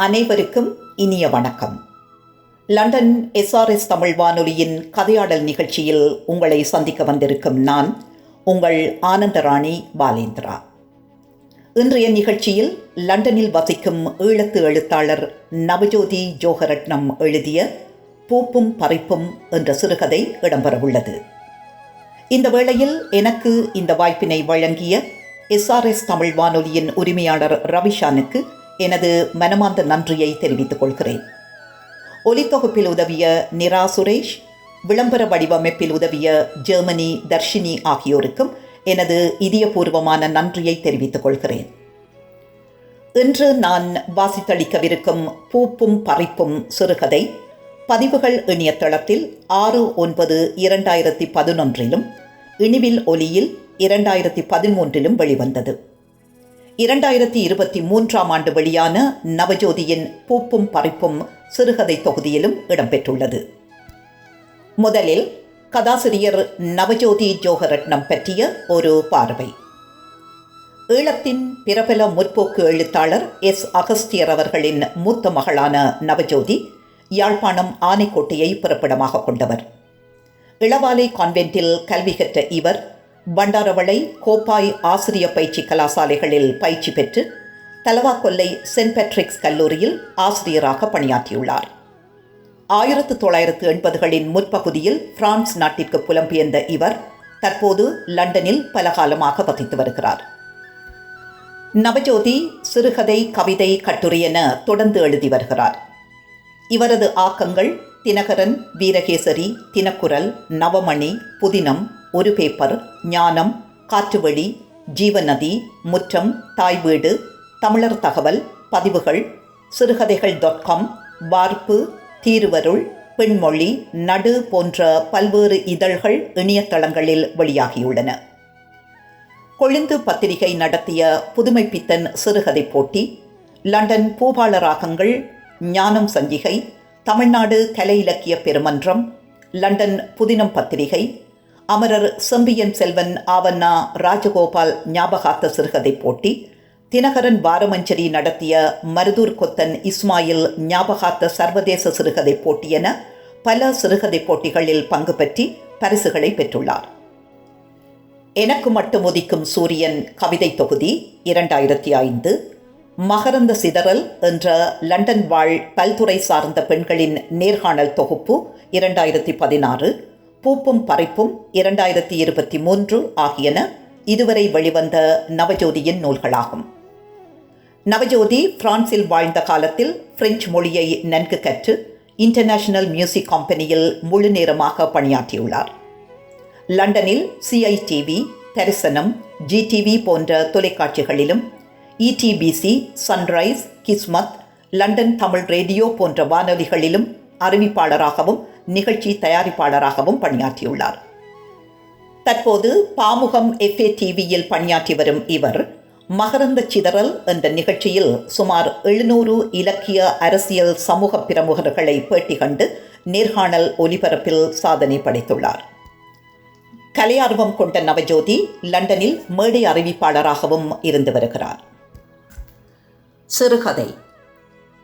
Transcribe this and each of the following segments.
அனைவருக்கும் இனிய வணக்கம். லண்டன் SRS தமிழ் வானொலியின் கதையாடல் நிகழ்ச்சியில் உங்களை சந்திக்க வந்திருக்கும் நான் உங்கள் ஆனந்தராணி பாலேந்திரா. இன்றைய நிகழ்ச்சியில் லண்டனில் வசிக்கும் ஈழத்து எழுத்தாளர் நவஜோதி ஜோகரட்னம் எழுதிய பூப்பும் பறிப்பும் என்ற சிறுகதை இடம்பெறவுள்ளது. இந்த வேளையில் எனக்கு இந்த வாய்ப்பினை வழங்கிய SRS தமிழ் வானொலியின் உரிமையாளர் ரவிஷானுக்கு எனது மனமார்ந்த நன்றியை தெரிவித்துக் கொள்கிறேன். ஒலித்தொகுப்பில் உதவிய நிரா சுரேஷ், விளம்பர வடிவமைப்பில் உதவிய ஜெர்மனி தர்ஷினி ஆகியோருக்கும் எனது இதயபூர்வமான நன்றியை தெரிவித்துக் கொள்கிறேன். இன்று நான் வாசித்தளிக்கவிருக்கும் பூப்பும் பறிப்பும் சிறுகதை பதிவுகள் இணையதளத்தில் 6/9/2011 இனிவில் ஒலியில் 2013 வெளிவந்தது. 2023 ஆண்டு வெளியான நவஜோதியின் பூப்பும் பறிப்பும் சிறுகதை தொகுதியிலும் இடம்பெற்றுள்ளது. முதலில் கதாசிரியர் நவஜோதி ஜோகரட்னம் பற்றிய ஒரு பார்வை. ஈழத்தின் பிரபல முற்போக்கு எழுத்தாளர் அகஸ்தியர் அவர்களின் மூத்த மகளான நவஜோதி யாழ்ப்பாணம் ஆனைக்கோட்டையை பிறப்பிடமாக கொண்டவர். இளவாலை கான்வென்ட்டில் கல்வி கற்ற இவர் பண்டாரவளை, கோப்பாய் ஆசிரிய பயிற்சி கலாசாலைகளில் பயிற்சி பெற்று தலவாக்கொல்லை சென்ட் பேட்ரிக்ஸ் கல்லூரியில் ஆசிரியராக பணியாற்றியுள்ளார். 1980களின் முற்பகுதியில் பிரான்ஸ் நாட்டிற்கு புலம்பெயர்ந்த இவர் தற்போது லண்டனில் பல காலமாக வசித்து வருகிறார். நவஜோதி சிறுகதை, கவிதை, கட்டுரை என தொடர்ந்து எழுதி வருகிறார். இவரது ஆக்கங்கள் தினகரன், வீரகேசரி, தினக்குரல், நவமணி, புதினம், ஒரு பேப்பர், ஞானம், காற்றுவெளி, ஜீவநதி, முற்றம், தாய் வீடு, தமிழர் தகவல், பதிவுகள், சிறுகதைகள்.com, வார்ப்பு, தீருவருள், பெண்மொழி, நடு போன்ற பல்வேறு இதழ்கள் இணையதளங்களில் வெளியாகியுள்ளன. கொழுந்து பத்திரிகை நடத்திய புதுமைப்பித்தன் சிறுகதை போட்டி, லண்டன் பூபால ராகங்கள், ஞானம் சஞ்சிகை, தமிழ்நாடு கலை இலக்கிய பெருமன்றம், லண்டன் புதினம் பத்திரிகை, அமரர் செம்பியன் செல்வன் ஆவண்ணா ராஜகோபால் ஞாபகார்த்த சிறுகதை போட்டி, தினகரன் வாரமஞ்சரி நடத்திய மருதூர் கொத்தன் இஸ்மாயில் ஞாபகார்த்த சர்வதேச சிறுகதை போட்டி என பல சிறுகதை போட்டிகளில் பங்கு பெற்றி பரிசுகளை பெற்றுள்ளார். எனக்கு மட்டும் உதிக்கும் சூரியன் கவிதை தொகுதி 2005, மகரந்த சிதறல் என்ற லண்டன் வாழ் பல்துறை சார்ந்த பெண்களின் நேர்காணல் தொகுப்பு 2016, பூப்பும் பறிப்பும் 2023 ஆகியன இதுவரை வெளிவந்த நவஜோதியின் நூல்களாகும். நவஜோதி பிரான்சில் வாழ்ந்த காலத்தில் பிரெஞ்சு மொழியை நன்கு கற்று இன்டர்நேஷனல் மியூசிக் கம்பெனியில் முழு நேரமாக பணியாற்றியுள்ளார். லண்டனில் CITV, தரிசனம், GTV போன்ற தொலைக்காட்சிகளிலும், ETBC, Sunrise, Kismat, London Tamil radio போன்ற வானொலிகளிலும் அறிவிப்பாளராகவும் நிகழ்ச்சி தயாரிப்பாளராகவும் பணியாற்றியுள்ளார். தற்போது பாமுகம் FATVயில் பணியாற்றி வரும் இவர் மகரந்த சிதறல் என்ற நிகழ்ச்சியில் சுமார் 700 இலக்கிய, அரசியல், சமூக பிரமுகர்களை பேட்டி கண்டு நேர்காணல் ஒலிபரப்பில் சாதனை படைத்துள்ளார். கலையார்வம் கொண்ட நவஜோதி லண்டனில் மேடை அறிவிப்பாளராகவும் இருந்து வருகிறார். சிறுகதை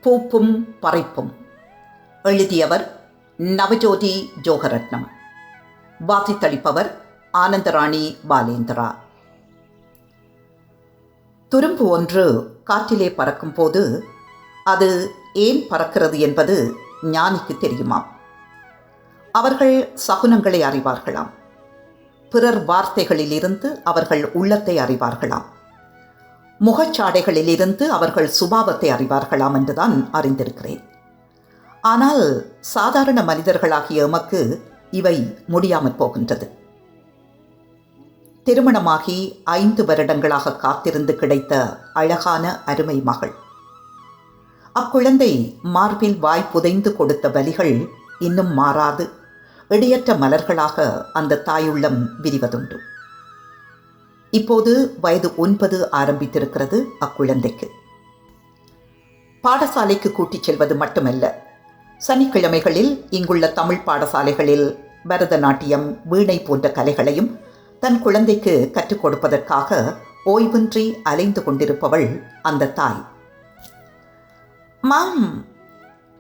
பூப்பும் பறிப்பும் எழுதியவர் நவஜோதி ஜோகரட்னம். வாசித்தளிப்பவர் ஆனந்தராணி பாலேந்திரா. துரும்பு ஒன்று காற்றிலே பறக்கும் போது அது ஏன் பறக்கிறது என்பது ஞானிக்கு தெரியுமாம். அவர்கள் சகுனங்களை அறிவார்களாம். பிறர் வார்த்தைகளிலிருந்து அவர்கள் உள்ளத்தை அறிவார்களாம். முகச்சாடைகளிலிருந்து அவர்கள் சுபாவத்தை அறிவார்களாம் என்றுதான் அறிந்திருக்கிறேன். ஆனால் சாதாரண மனிதர்களாகிய எமக்கு இவை முடியாமற் போகின்றது. திருமணமாகி 5 வருடங்களாக காத்திருந்து கிடைத்த அழகான அருமை மகள். அக்குழந்தை மார்பில் வாய் புதைந்து கொடுத்த வலிகள் இன்னும் மாறாது இடையற்ற மலர்களாக அந்த தாயுள்ளம் விரிவதுண்டு. இப்போது வயது 9 ஆரம்பித்திருக்கிறது அக்குழந்தைக்கு. பாடசாலைக்கு கூட்டிச் செல்வது மட்டுமல்ல, சனிக்கிழமைகளில் இங்குள்ள தமிழ் பாடசாலைகளில் பரதநாட்டியம், வீணை போன்ற கலைகளையும் தன் குழந்தைக்கு கற்றுக் கொடுப்பதற்காக ஓய்வின்றி அலைந்து கொண்டிருப்பவள் அந்த தாய். Mom,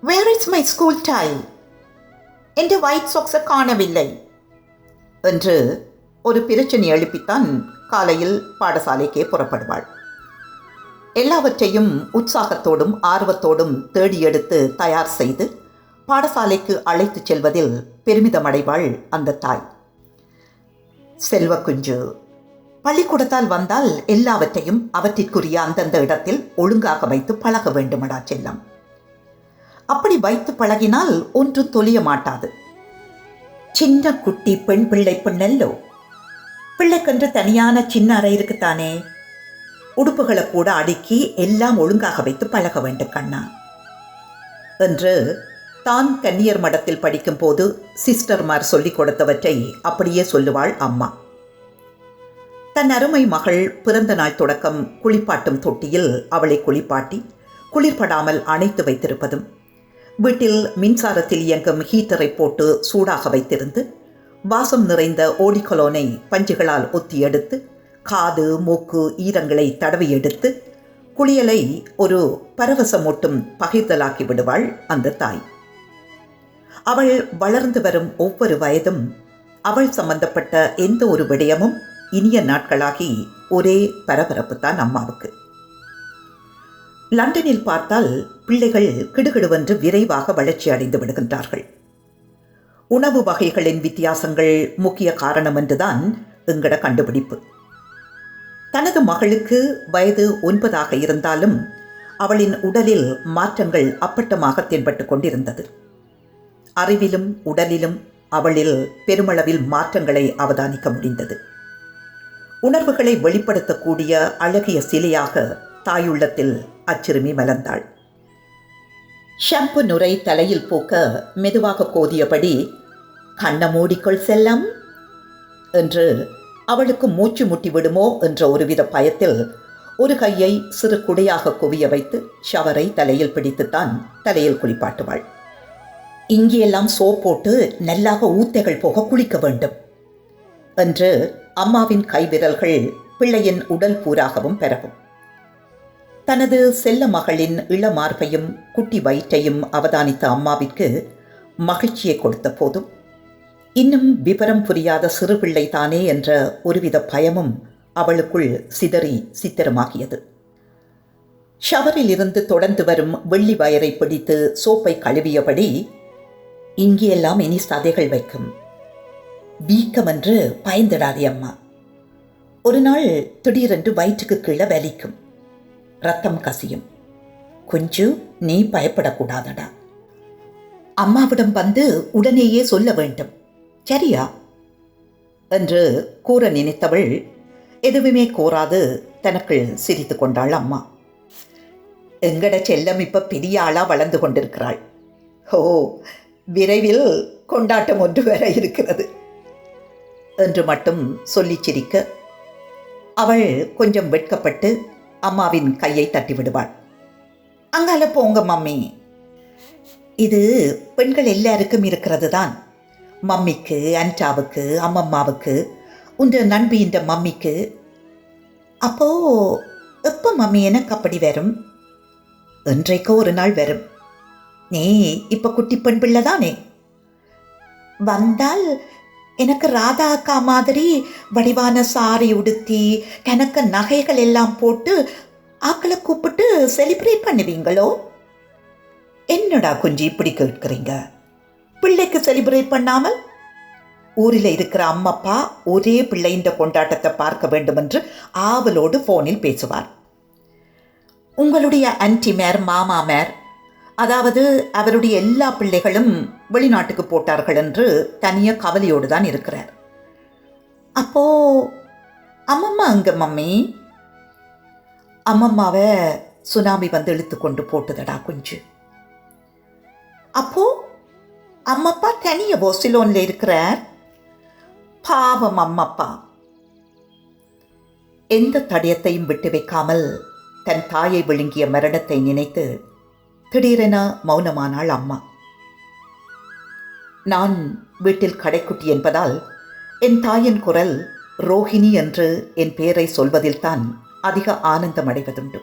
where is my school tie? என்ற ஒயிட் சாக்ஸை காணவில்லை என்று ஒரு பிரச்சனை எழுப்பித்தான் காலையில் பாடசாலைக்கே புறப்படுவாள். எல்லாவற்றையும் உற்சாகத்தோடும் ஆர்வத்தோடும் தேடி எடுத்து தயார் செய்து பாடசாலைக்கு அழைத்துச் செல்வதில் பெருமிதமடைவாள் அந்த தாய். செல்வ குஞ்சு, பள்ளிக்கூடத்தால் வந்தால் எல்லாவற்றையும் அவற்றிற்குரிய அந்தந்த இடத்தில் ஒழுங்காக வைத்து பழக வேண்டுமடா செல்லம். அப்படி வைத்து பழகினால் ஒன்றும் தொலிய மாட்டாது. சின்ன குட்டி பெண் பிள்ளை பெண்ணல்லோ, பிள்ளைக்கென்று தனியான சின்ன அறை இருக்குத்தானே, உடுப்புகளை கூட அடுக்கி எல்லாம் ஒழுங்காக வைத்து பழக வேண்டும் கண்ணா என்று தான் கன்னியர் மடத்தில் படிக்கும் போது சிஸ்டர்மார் சொல்லிக் கொடுத்தவற்றை அப்படியே சொல்லுவாள் அம்மா. தன் அருமை மகள் பிறந்த நாள் தொடக்கம் குளிப்பாட்டும் தொட்டியில் அவளை குளிப்பாட்டி குளிர்படாமல் அணைத்து வைத்திருப்பதும், வீட்டில் மின்சாரத்தில் இயங்கும் ஹீட்டரை போட்டு சூடாக வைத்திருந்து வாசம் நிறைந்த ஓடிக்கொலோனை பஞ்சுகளால் ஒத்தி எடுத்து காது மூக்கு ஈரங்களை தடவி எடுத்து குளியலை ஒரு பரவசமூட்டும் பகிர்தலாக்கி விடுவாள் அந்த தாய். அவள் வளர்ந்து வரும் ஒவ்வொரு வயதும் அவள் சம்பந்தப்பட்ட எந்த ஒரு விடயமும் இனிய நாட்களாகி ஒரே பரபரப்பு தான் அம்மாவுக்கு. லண்டனில் பார்த்தால் பிள்ளைகள் கிடுகிடுவென்று விரைவாக வளர்ச்சி அடைந்து விடுகின்றார்கள். உணவு வகைகளின் வித்தியாசங்கள் முக்கிய காரணம் என்றுதான் எங்கட கண்டுபிடிப்பு. தனது மகளுக்கு வயது 9 இருந்தாலும் அவளின் உடலில் மாற்றங்கள் அப்பட்டமாக தென்பட்டு கொண்டிருந்தது. அறிவிலும் உடலிலும் அவளில் பெருமளவில் மாற்றங்களை அவதானிக்க முடிந்தது. உணர்வுகளை வெளிப்படுத்தக்கூடிய அழகிய சிலையாக தாயுள்ளத்தில் அச்சிறுமி மலர்ந்தாள். ஷாம்பு நுரை தலையில் பூக்க மெதுவாக கோதியபடி, கண்ண மூடிக்கொள் செல்லம் என்று அவளுக்கு மூச்சு முட்டி விடுமோ என்ற ஒருவித பயத்தில் ஒரு கையை சிறு குடையாக குவிய வைத்து ஷவரை தலையில் பிடித்துத்தான் தலையில் குளிப்பாட்டுவாள். இங்கேயெல்லாம் சோப் போட்டு நல்லாக ஊத்தைகள் போக குளிக்க வேண்டும் என்று அம்மாவின் கைவிரல்கள் பிள்ளையின் உடல் பூராகவும் பெறவும். தனது செல்ல மகளின் இளமார்பையும் குட்டி வயிற்றையும் அவதானித்த அம்மாவிற்கு மகிழ்ச்சியை கொடுத்த போதும் இன்னும் விவரம் புரியாத சிறுபிள்ளை தானே என்ற ஒருவித பயமும் அவளுக்குள் சிதறி சித்திரமாகியது. ஷவரில் இருந்து தொடர்ந்து வரும் வெள்ளி வயரை பிடித்து சோப்பை கழுவியபடி, இங்கேயெல்லாம் இனி சதைகள் வைக்கும், வீக்கம் என்று பயந்திடாதே அம்மா. ஒரு நாள் திடீரென்று வயிற்றுக்கு கீழே வலிக்கும், ரத்தம் கசியும், கொஞ்சம் நீ பயப்படக்கூடாதடா. அம்மாவிடம் வந்து உடனேயே சொல்ல வேண்டும், சரியா என்று கூற நினைத்தவள் எதுவுமே கூறாது தனக்குள் சிரித்து கொண்டாள் அம்மா. எங்கட செல்லம் இப்ப பெரிய ஆளா வளர்ந்து கொண்டிருக்கிறாள். ஓ, விரைவில் கொண்டாட்டம் ஒன்று வேற இருக்கிறது என்று மட்டும் சொல்லி சிரிக்க அவள் கொஞ்சம் வெட்கப்பட்டு அம்மாவின் கையை தட்டிவிடுவாள். அங்கால போங்க மம்மி, இது பெண்கள் எல்லாருக்கும் இருக்கிறது தான். மம்மிக்கு, அன்டாவுக்கு, அம்மம்மாவுக்கு, உன்ற நண்பியின் மம்மிக்கு. அப்போ எப்போ மம்மி எனக்கு அப்படி வரும்? என்றைக்கோ ஒரு நாள் வரும். நீ இப்ப குட்டி பெண் பிள்ளை தானே. வந்தால் எனக்கு ராதா அக்கா மாதிரி வடிவான சாரி உடுத்தி கணக்க நகைகள் எல்லாம் போட்டு ஆக்களை கூப்பிட்டு செலிப்ரேட் பண்ணுவீங்களோ? என்னடா கொஞ்சம் இப்படி கேட்குறீங்க? பிள்ளைக்கு செலிப்ரேட் பண்ணாமல் ஊரில் இருக்கிற அம்மப்பா ஒரே பிள்ளையின் கொண்டாட்டத்தை பார்க்க வேண்டும் என்று ஆவலோடு ஃபோனில் பேசுவார். உங்களுடைய ஆன்டிமேர், மாமாமேர், அதாவது அவருடைய எல்லா பிள்ளைகளும் வெளிநாட்டுக்கு போட்டார்கள் என்று தனியாக கவலையோடு தான் இருக்கிறார். அப்போ அம்மம்மா அங்க மம்மி? அம்மம்மாவை சுனாமி வந்து இழுத்து கொண்டு போட்டுதடா குஞ்சு. அப்போ அம்மப்பா தனிய போசிலோன்ல இருக்கிறார். பாவம் அம்மப்பா. எந்த தடயத்தையும் விட்டு வைக்காமல் தன் தாயை விழுங்கிய மரணத்தை நினைத்து திடீரென மௌனமானாள் அம்மா. நான் வீட்டில் கடைக்குட்டி என்பதால் என் தாயின் குரல் ரோஹிணி என்று என் பெயரை சொல்வதில்தான் அதிக ஆனந்தம் அடைவதுண்டு.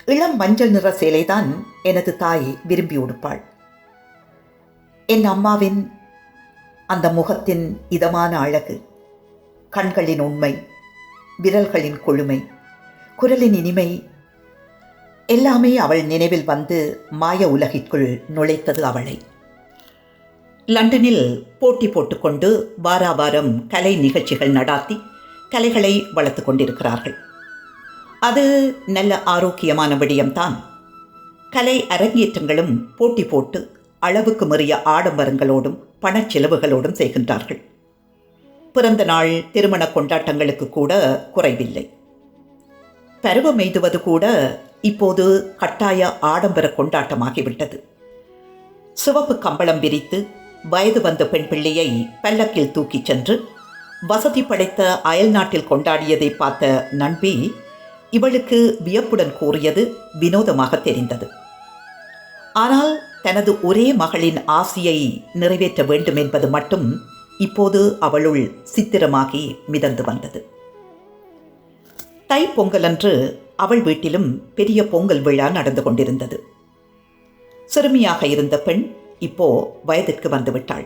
இளம் மஞ்சள் நிற சேலைதான் எனது தாய் விரும்பி உடுப்பாள். என் அம்மாவின் அந்த முகத்தின் இதமான அழகு, கண்களின் உண்மை, விரல்களின் கொழுமை, குரலின் இனிமை எல்லாமே அவள் நினைவில் வந்து மாய உலகிற்குள் நுழைத்தது அவளை. லண்டனில் போட்டி போட்டுக்கொண்டு வாராவாரம் கலை நிகழ்ச்சிகள் நடாத்தி கலைகளை வளர்த்து கொண்டிருக்கிறார்கள். அது நல்ல ஆரோக்கியமான விடயம்தான். கலை அரங்கேற்றங்களும் போட்டி போட்டு அளவுக்கு மீறிய ஆடம்பரங்களோடும் பணச்செலவுகளோடும் செய்கின்றார்கள். பிறந்த நாள், திருமண கொண்டாட்டங்களுக்கு கூட குறைவில்லை. பருவம் எய்துவது கூட இப்போது கட்டாய ஆடம்பர கொண்டாட்டமாகிவிட்டது. சிவப்பு கம்பளம் விரித்து வயது வந்த பெண் பிள்ளையை பல்லக்கில் தூக்கிச் சென்று வசதி படைத்த அயல் நாட்டில் கொண்டாடியதை பார்த்த நண்பி இவளுக்கு வியப்புடன் கூறியது வினோதமாக தெரிந்தது. ஆனால் தனது ஒரே மகளின் ஆசையை நிறைவேற்ற வேண்டும் என்பது மட்டும் இப்போது அவளுள் சித்திரமாகி மிதந்து வந்தது. தை பொங்கலன்று அவள் வீட்டிலும் பெரிய பொங்கல் விழா நடந்து கொண்டிருந்தது. சிறுமியாக இருந்த பெண் இப்போ வயதிற்கு வந்துவிட்டாள்.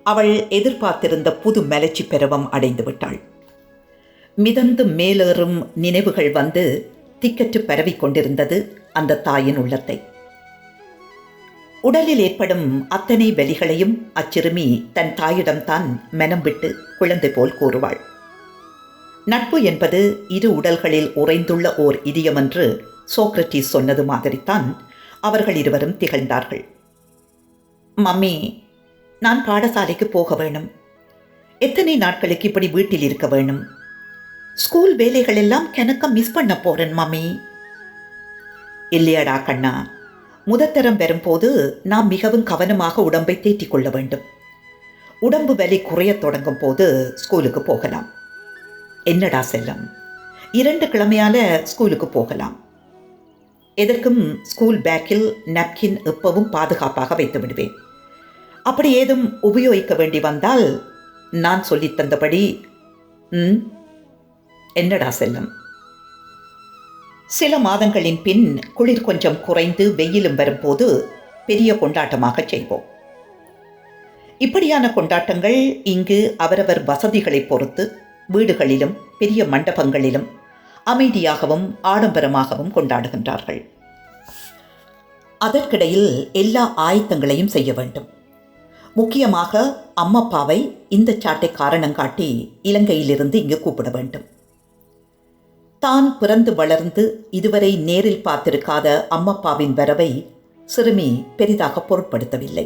அவள் எதிர்பார்த்திருந்த புது மலர்ச்சி பருவம் அடைந்து விட்டாள். மிதந்து மேலேறும் நினைவுகள் வந்து திக்கற்று பரவி கொண்டிருந்தது அந்த தாயின் உள்ளத்தை. உடலில் ஏற்படும் அத்தனை வலிகளையும் அச்சிறுமி தன் தாயிடம்தான் மனம் விட்டு குழந்தை போல் கூறுவாள். நட்பு என்பது இரு உடல்களில் உறைந்துள்ள ஓர் இதயம் என்று சோக்ரட்டிஸ் சொன்னது மாதிரித்தான் அவர்கள் இருவரும் திகழ்ந்தார்கள். மம்மி, நான் பாடசாலைக்கு போக வேணும். எத்தனை நாட்களுக்கு இப்படி வீட்டில் இருக்க வேணும்? ஸ்கூல் வேலைகள் எல்லாம் கணக்க மிஸ் பண்ண போறேன் மம்மி. இல்லையடா கண்ணா, முதத்தரம் வரும்போது நாம் மிகவும் கவனமாக உடம்பை தேற்றிக் கொள்ள வேண்டும். உடம்பு வலி குறையத் தொடங்கும் போது ஸ்கூலுக்கு போகலாம். என்னடா செல்லம், 2 கிழமையால ஸ்கூலுக்கு போகலாம். எதற்கும் ஸ்கூல் பேக்கில் நாப்கின் எப்பவும் பாதுகாப்பாக வைத்து விடுவேன். அப்படி ஏதும் உபயோகிக்க வேண்டி வந்தால் நான் சொல்லித் தந்தபடி. என்னடா செல்லம்? சில மாதங்களின் பின் குளிர் கொஞ்சம் குறைந்து வெயிலும் வரும்போது பெரிய கொண்டாட்டமாக செய்வோம். இப்படியான கொண்டாட்டங்கள் இங்கு அவரவர் வசதிகளை பொறுத்து வீடுகளிலும் பெரிய மண்டபங்களிலும் அமைதியாகவும் ஆடம்பரமாகவும் கொண்டாடுகின்றார்கள். அதற்கிடையில் எல்லா ஆயத்தங்களையும் செய்ய வேண்டும். முக்கியமாக அம்மப்பாவை இந்த சாட்டை காரணம் காட்டி இலங்கையிலிருந்து இங்கு கூப்பிட வேண்டும். தான் பிறந்து வளர்ந்து இதுவரை நேரில் பார்த்திருக்காத அம்மப்பாவின் வரவை சிறுமி பெரிதாக பொருட்படுத்தவில்லை.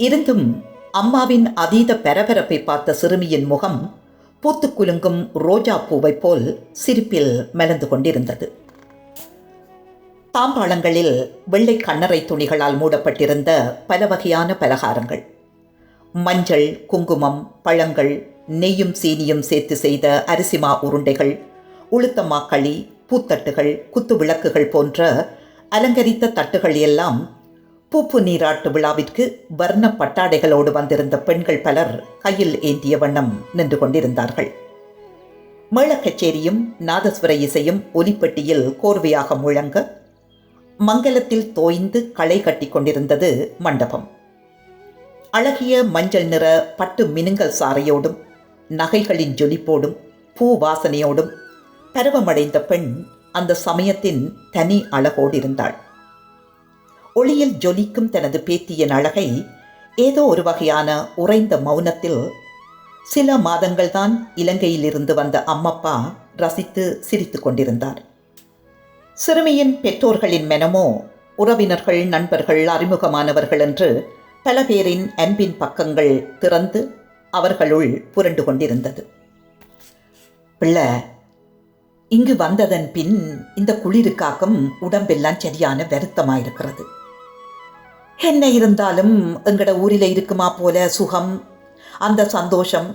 இருந்தும் அம்மாவின் அதீத பரபரப்பை பார்த்த சிறுமியின் முகம் பூத்து குலுங்கும் ரோஜா பூவை போல் சிரிப்பில் மலர்ந்து கொண்டிருந்தது. தாம்பாளங்களில் வெள்ளை கண்ணறை துணிகளால் மூடப்பட்டிருந்த பல வகையான பலகாரங்கள், மஞ்சள், குங்குமம், பழங்கள், நெய்யும் சீனியும் சேர்த்து செய்த அரிசிமா உருண்டைகள், உளுத்தம்மா களி, பூத்தட்டுகள், குத்து விளக்குகள் போன்ற அலங்கரித்த தட்டுகள் எல்லாம் பூப்பு நீராட்டு விழாவிற்கு வர்ண பட்டாடைகளோடு வந்திருந்த பெண்கள் பலர் கையில் ஏந்திய வண்ணம் நின்று கொண்டிருந்தார்கள். மேளக்கச்சேரியும் நாதஸ்வர இசையும் ஒலிப்பெட்டியில் கோர்வையாக முழங்க மங்கலத்தில் தோய்ந்து களை கட்டி கொண்டிருந்தது மண்டபம். அழகிய மஞ்சள் நிற பட்டு மினுங்கல் சாறையோடும் நகைகளின் ஜொலிப்போடும் பூ வாசனையோடும் பருவமடைந்த பெண் அந்த சமயத்தின் தனி அழகோடு இருந்தாள். ஒளியில் ஜொலிக்கும் தனது பேத்தியின் அழகை ஏதோ ஒரு வகையான உறைந்த மௌனத்தில் சில மாதங்கள்தான் இலங்கையிலிருந்து வந்த அம்மப்பா ரசித்து சிரித்து கொண்டிருந்தார். சிறுமியின் பெற்றோர்களின் மனமோ உறவினர்கள், நண்பர்கள், அறிமுகமானவர்கள் என்று பல பேரின் அன்பின் பக்கங்கள் திறந்து அவர்களுள் புரண்டு கொண்டிருந்தது. பிள்ளை, இங்கு வந்ததன் பின் இந்த குளிருக்காக்கும் உடம்பெல்லாம் சரியான வருத்தமாயிருக்கிறது. என்ன இருந்தாலும் எங்கட ஊரில் இருக்குமா போல சுகம், அந்த சந்தோஷம்.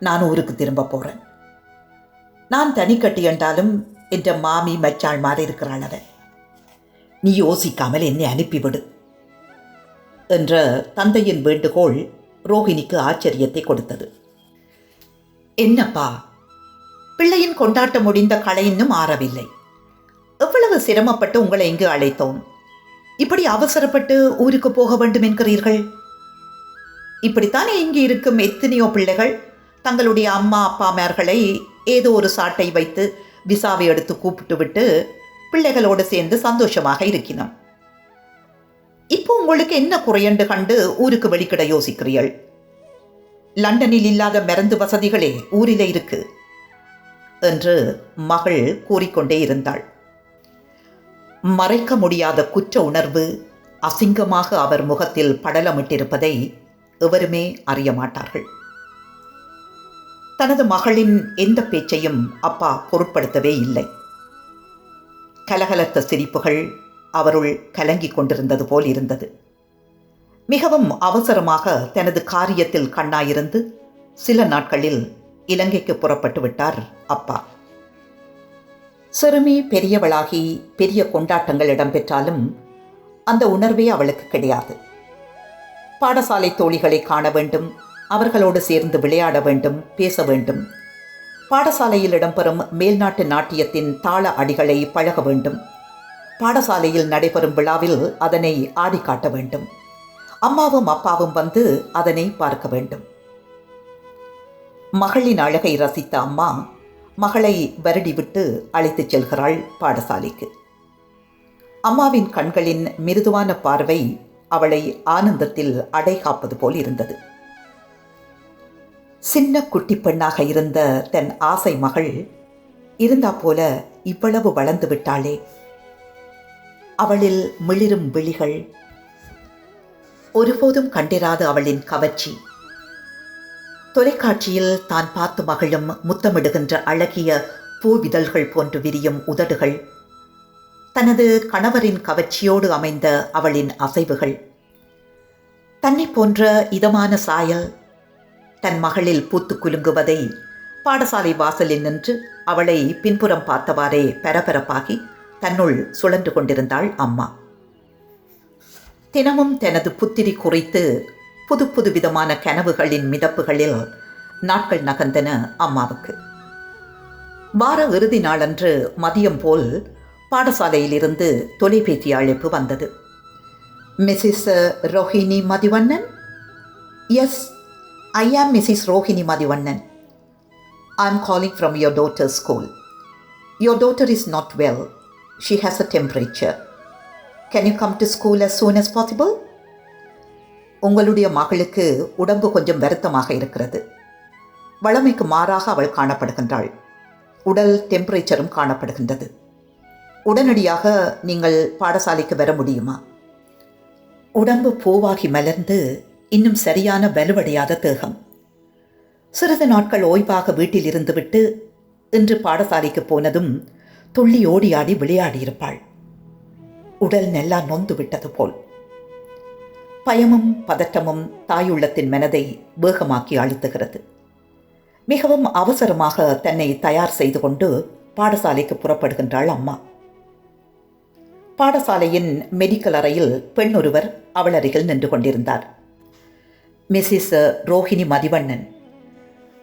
நான் ஊருக்கு திரும்ப போறேன். நான் தனி கட்டி என்றாலும் என்ற மாமி மச்சாள் மாறி இருக்கிறாள். அவன் நீ யோசிக்காமல் என்னை அனுப்பிவிடு என்ற தந்தையின் வேண்டுகோள் ரோஹிணிக்கு ஆச்சரியத்தை கொடுத்தது. என்னப்பா, பிள்ளையின் கொண்டாட்டம் முடிந்த களை இன்னும் ஆறவில்லை. எவ்வளவு சிரமப்பட்டு உங்களை இங்கு அழைத்தோம். இப்படி அவசரப்பட்டு ஊருக்கு போக வேண்டும் என்கிறீர்கள். இப்படித்தானே இங்கு இருக்கும் எத்தனையோ பிள்ளைகள் தங்களுடைய அம்மா அப்பாமார்களை ஏதோ ஒரு சாட்டை வைத்து விசாவை எடுத்து கூப்பிட்டு விட்டு பிள்ளைகளோடு சேர்ந்து சந்தோஷமாக இருக்கிறோம். இப்போ உங்களுக்கு என்ன குறையண்டு கண்டு ஊருக்கு வெளிக்கிட யோசிக்கிறீர்கள்? லண்டனில் இல்லாத மருந்து வசதிகளே ஊரிலே இருக்கு என்று மகள் கூறிக்கொண்டே இருந்தாள். மறைக்க முடியாத குற்ற உணர்வு அசிங்கமாக அவர் முகத்தில் படலமிட்டிருப்பதை எவருமே அறிய மாட்டார்கள். தனது மகளின் எந்த பேச்சையும் அப்பா பொருட்படுத்தவே இல்லை. கலகலத்த சிரிப்புகள் அவருள் கலங்கிக் கொண்டிருந்தது போல் இருந்தது. மிகவும் அவசரமாக தனது காரியத்தில் கண்ணாயிருந்து சில நாட்களில் இலங்கைக்கு புறப்பட்டு விட்டார் அப்பா. சிறுமி பெரியவளாகி பெரிய கொண்டாட்டங்கள் இடம்பெற்றாலும் அந்த உணர்வே அவளுக்கு கிடையாது. பாடசாலை தோழிகளை காண வேண்டும், அவர்களோடு சேர்ந்து விளையாட வேண்டும், பேச வேண்டும். பாடசாலையில் இடம்பெறும் மேல்நாட்டு நாட்டியத்தின் தாள அடிகளை பழக வேண்டும். பாடசாலையில் நடைபெறும் விழாவில் அதனை ஆடி காட்ட வேண்டும். அம்மாவும் அப்பாவும் வந்து அதனை பார்க்க வேண்டும். மகளின் அழகை ரசித்த அம்மா மகளை வருடிவிட்டு அழைத்துச் செல்கிறாள் பாடசாலைக்கு. அம்மாவின் கண்களின் மிருதுவான பார்வை அவளை ஆனந்தத்தில் அடைகாப்பது போல் இருந்தது. சின்ன குட்டி பெண்ணாக இருந்த தன் ஆசை மகள் இருந்தா போல இவ்வளவு வளர்ந்து விட்டாளே. அவளில் மிளிரும் விழிகள், ஒருபோதும் கண்டிராத அவளின் கவர்ச்சி, தொலைக்காட்சியில் தான் பார்த்து மகளும் முத்தமிடுகின்ற அழகிய பூவிதழ்கள் போன்று விரியும் உதடுகள், தனது கணவரின் கவர்ச்சியோடு அமைந்த அவளின் அசைவுகள், தன்னை போன்ற இதமான சாயல் தன் மகளில் பூத்து குலுங்குவதை பாடசாலை வாசலில் நின்று அவளை பின்புறம் பார்த்தவாறே பரபரப்பாகி தன்னுள் சுழன்று கொண்டிருந்தாள் அம்மா. தினமும் தனது புத்திரி குறித்து புது புது விதமான கனவுகளின் மிதப்புகளில் நாட்கள் நகர்ந்தன அம்மாவுக்கு. வார இறுதி நாளன்று மதியம் போல் பாடசாலையிலிருந்து தொலைபேசி அழைப்பு வந்தது. Mrs Rohini Mathivannan? Yes, I am Mrs. Rohini Madhivannan. I am calling from your daughter's school. Your daughter is not well. She has a temperature. Can you come to school as soon as possible? உங்களுடைய மகளுக்கு உடம்பு கொஞ்சம் வருத்தமாக இருக்கிறது. வழமைக்கு மாறாக அவள் காணப்படுகின்றாள். உடல் டெம்பரேச்சரும் காணப்படுகின்றது. உடனடியாக நீங்கள் பாடசாலைக்கு வர முடியுமா? உடம்பு பூவாகி மலர்ந்து இன்னும் சரியான வலுவடையாத தேகம். சிறிது நாட்கள் ஓய்வாக வீட்டில் இருந்துவிட்டு இன்று பாடசாலைக்கு போனதும் துள்ளி ஓடியாடி விளையாடியிருப்பாள். உடல் நல்லா நொந்து விட்டது போல். பயமும் பதற்றமும் தாயுள்ளத்தின் மனதை வேகமாக்கி அழுத்துகிறது. மிகவும் அவசரமாக தன்னை தயார் செய்து கொண்டு பாடசாலைக்கு புறப்படுகின்றாள் அம்மா. பாடசாலையின் மெடிக்கல் அறையில் பெண் ஒருவர் அவள் அருகில் நின்று கொண்டிருந்தார். மிஸ்ஸஸ் ரோஹிணி மதிவண்ணன்.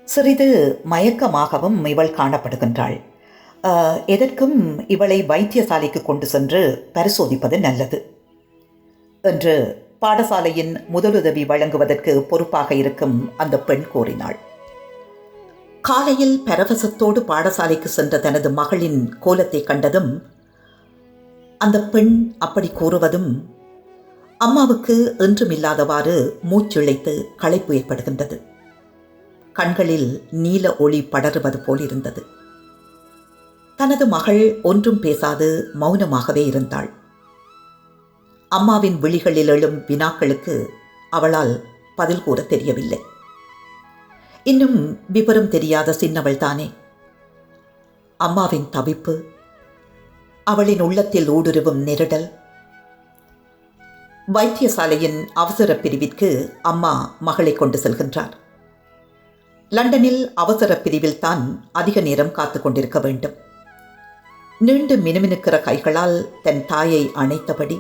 சிறிது மயக்கமாகவும் இவள் காணப்படுகின்றாள். எதற்கும் இவளை வைத்தியசாலைக்கு கொண்டு சென்று பரிசோதிப்பது நல்லது என்று பாடசாலையின் முதலுதவி வழங்குவதற்கு பொறுப்பாக இருக்கும் அந்த பெண் கூறினாள். காலையில் பரவசத்தோடு பாடசாலைக்கு சென்ற தனது மகளின் கோலத்தை கண்டதும் அந்த பெண் அப்படி கூறுவதும் அம்மாவுக்கு என்றுமில்லாதவாறு மூச்சிழைத்து களைப்பு ஏற்படுகின்றது. கண்களில் நீல ஒளி படருவது போல் இருந்தது. தனது மகள் ஒன்றும் பேசாது மௌனமாகவே இருந்தாள். அம்மாவின் விழிகளில் எழும் வினாக்களுக்கு அவளால் பதில் கூற தெரியவில்லை. இன்னும் விவரம் தெரியாத சின்னவள் தானே. அம்மாவின் தவிப்பு, அவளின் உள்ளத்தில் ஊடுருவும் நெருடல். வைத்தியசாலையின் அவசர பிரிவிற்கு அம்மா மகளை கொண்டு செல்கின்றார். லண்டனில் அவசர பிரிவில் தான் அதிக நேரம் காத்து கொண்டிருக்க வேண்டும். நீண்டு மினுமினுக்கிற கைகளால் தன் தாயை அணைத்தபடி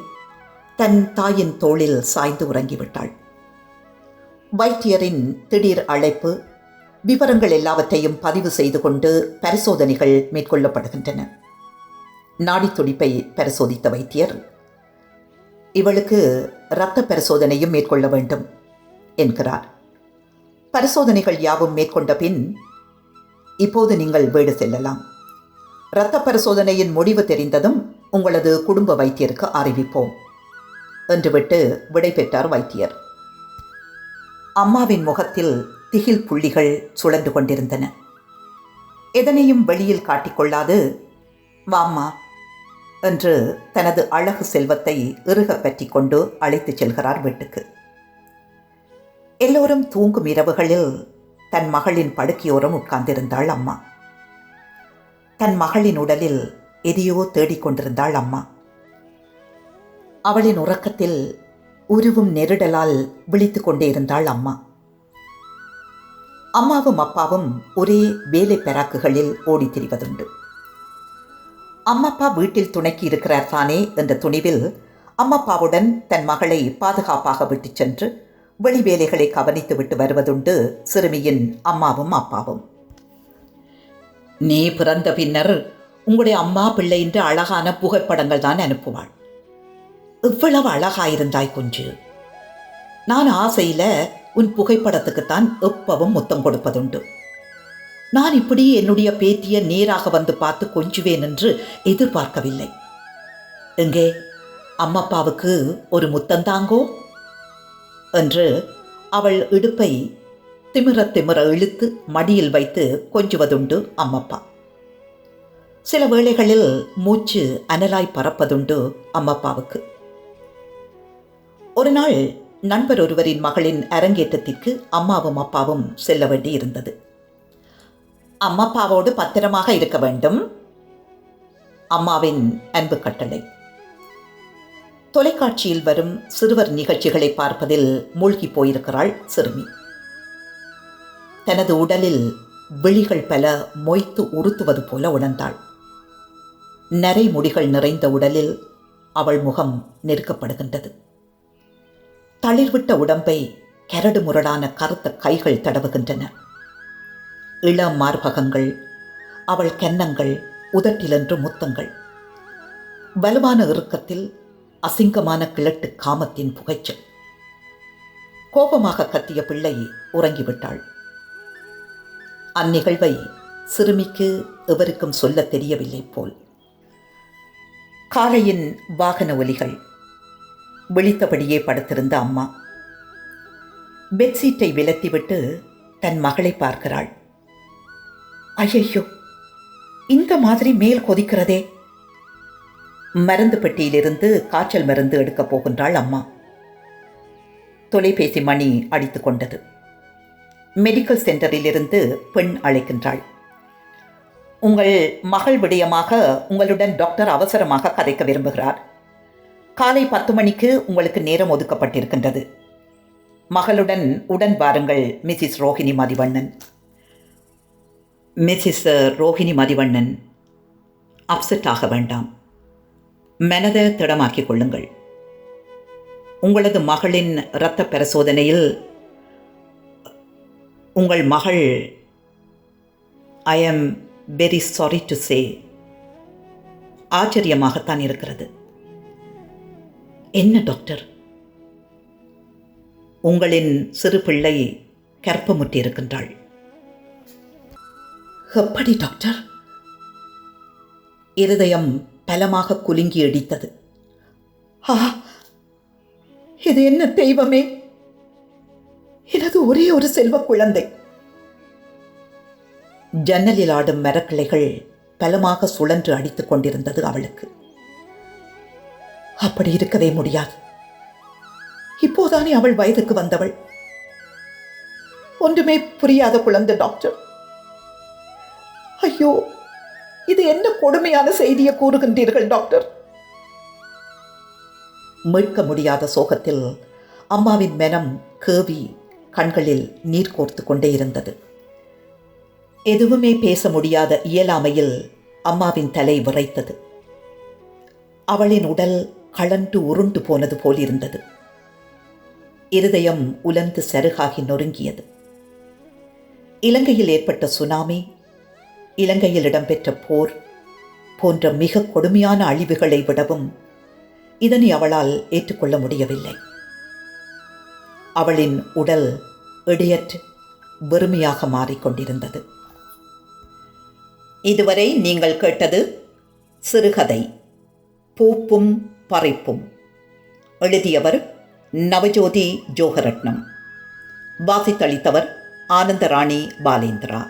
தன் தாயின் தோளில் சாய்ந்து உறங்கிவிட்டாள். வைத்தியரின் திடீர் அழைப்பு, விவரங்கள் எல்லாவற்றையும் பதிவு செய்து கொண்டு பரிசோதனைகள் மேற்கொள்ளப்படுகின்றன. நாடி துடிப்பை பரிசோதித்த வைத்தியர், இவளுக்கு இரத்த பரிசோதனையும் மேற்கொள்ள வேண்டும் என்கிறார். பரிசோதனைகள் யாவும் மேற்கொண்ட பின், இப்போது நீங்கள் வீடு செல்லலாம். இரத்த பரிசோதனையின் முடிவு தெரிந்ததும் உங்களது குடும்ப வைத்தியருக்கு அறிவிப்போம் என்று விட்டு விடை பெற்றார் வைத்தியர். அம்மாவின் முகத்தில் திகில் புள்ளிகள் சுழன்று கொண்டிருந்தன. எதனையும் வெளியில் காட்டிக்கொள்ளாது, வாம்மா என்று தனது அழகு செல்வத்தை இறுக பற்றி கொண்டு அழைத்துச் செல்கிறார் வீட்டுக்கு. எல்லோரும் தூங்கும் இரவுகளில் தன் மகளின் படுக்கையோரம் உட்கார்ந்திருந்தாள் அம்மா. தன் மகளின் உடலில் எதையோ தேடிக்கொண்டிருந்தாள் அம்மா. அவளின் உறக்கத்தில் உருவும் நெருடலால் விழித்து கொண்டே இருந்தாள் அம்மா. அம்மாவும் அப்பாவும் ஒரே வேலை பெராக்குகளில் ஓடித் திரிவதுண்டு. அம்மப்பா வீட்டில் துணைக்கு இருக்கிறார் தானே என்ற துணிவில் அம்மப்பாவுடன் தன் மகளை பாதுகாப்பாக விட்டுச் சென்று வெளி வேலைகளை கவனித்து விட்டு வருவதுண்டு சிறுமியின் அம்மாவும் அப்பாவும். நீ பிறந்த பின்னர் உங்களுடைய அம்மா பிள்ளை என்று அழகான புகைப்படங்கள் தான் அனுப்புவாள். இவ்வளவு அழகாயிருந்தாய் குஞ்சு. நான் ஆசையில் உன் புகைப்படத்துக்குத்தான் எப்பவும் முத்தம் கொடுப்பதுண்டு. நான் இப்படி என்னுடைய பேத்தியை நேராக வந்து பார்த்து கொஞ்சுவேன் என்று எதிர்பார்க்கவில்லை. எங்கே அம்மப்பாவுக்கு ஒரு முத்தந்தாங்கோ என்று அவள் இடுப்பை திமிர திமிர இழுத்து மடியில் வைத்து கொஞ்சுவதுண்டு அம்மப்பா. சில வேளைகளில் மூச்சு அனலாய் பறப்பதுண்டு அம்மப்பாவுக்கு. ஒரு நாள் நண்பர் ஒருவரின் மகளின் அரங்கேற்றத்திற்கு அம்மாவும் அப்பாவும் செல்ல வேண்டி இருந்தது. அம்மப்பாவோடு பத்திரமாக இருக்க வேண்டும், அம்மாவின் அன்பு கட்டளை. தொலைக்காட்சியில் வரும் சிறுவர் நிகழ்ச்சிகளை பார்ப்பதில் மூழ்கி போயிருக்கிறாள் சிறுமி. தனது உடலில் விழிகள் பல மொய்த்து உறுத்துவது போல உணர்ந்தாள். நரை முடிகள் நிறைந்த உடலில் அவள் முகம் நெருக்கப்படுகின்றது. தளிர்விட்ட உடம்பை கரடு முரடான கருத்த கைகள் தடவுகின்றன. இளம் மார்பகங்கள், அவள் கன்னங்கள், உதட்டிலென்று முத்தங்கள். வலுவான இறுக்கத்தில் அசிங்கமான கிழட்டு காமத்தின் புகைச்சல். கோபமாக கத்திய பிள்ளை உறங்கிவிட்டாள். அந்நிகழ்வை சிறுமிக்கு எவருக்கும் சொல்ல தெரியவில்லை போல். காலையின் வாகன ஒலிகள். விழித்தபடியே படுத்திருந்த அம்மா பெட்சீட்டை விலத்திவிட்டு தன் மகளை பார்க்கிறாள். ஐயோ, இந்த மாதிரி மேல் கொதிக்கிறதே. மருந்து பெட்டியிலிருந்து காய்ச்சல் மருந்து எடுக்கப் போகின்றாள் அம்மா. தொலைபேசி மணி அடித்து கொண்டது. மெடிக்கல் சென்டரிலிருந்து பெண் அழைக்கின்றாள். உங்கள் மகள் விடயமாக உங்களுடன் டாக்டர் அவசரமாக கதைக்க விரும்புகிறார். காலை 10 மணிக்கு உங்களுக்கு நேரம் ஒதுக்கப்பட்டிருக்கின்றது. மகளுடன் உடன் வாருங்கள் Mrs Rohini Mathivannan. Mrs Rohini Mathivannan, upset ஆக வேண்டாம். மனதை திடமாக்கிக் கொள்ளுங்கள். உங்களது மகளின் இரத்த பரிசோதனையில் உங்கள் மகள், I am very sorry to say, ஆச்சரியமாகத்தான் இருக்கிறது. என்ன டாக்டர்? உங்களின் சிறு பிள்ளை கர்ப்பமுற்றிருக்கின்றாள். எப்படி டாக்டர்? இருதயம் பலமாக குலுங்கி இடித்தது. ஆ, இது என்ன தெய்வமே! எனது ஒரே ஒரு செல்வ குழந்தை. ஜன்னலில் ஆடும் மரக்கிளைகள் பலமாக சுழன்று அடித்துக் கொண்டிருந்தது அவளுக்கு. அப்படி இருக்கவே முடியாது. இப்போதானே அவள் வயதுக்கு வந்தவள். ஒன்றுமே புரியாத குழந்தை டாக்டர். ஐயோ, இது என்ன கொடுமையான செய்தியை கூறுகின்றீர்கள் டாக்டர்? மீட்க முடியாத சோகத்தில் அம்மாவின் மனம் கேவி கண்களில் நீர் கோர்த்து கொண்டே இருந்தது. எதுவுமே பேச முடியாத இயலாமையில் அம்மாவின் தலை விறைத்தது. அவளின் உடல் கழன்று உருண்டு போனது போலிருந்தது. இருதயம் உலர்ந்து சருகாகி நொறுங்கியது. இலங்கையில் ஏற்பட்ட சுனாமி, இலங்கையில் இடம்பெற்ற போர், போன்ற மிக கொடுமையான அழிவுகளை விடவும் இதனை அவளால் ஏற்றுக்கொள்ள முடியவில்லை. அவளின் உடல் இடையற்று வெறுமையாக மாறிக்கொண்டிருந்தது. இதுவரை நீங்கள் கேட்டது சிறுகதை பூப்பும் பறைப்பும். எழுதியவர் நவஜோதி ஜோகரட்னம். வாசித்தளித்தவர் ஆனந்தராணி பாலேந்திரா.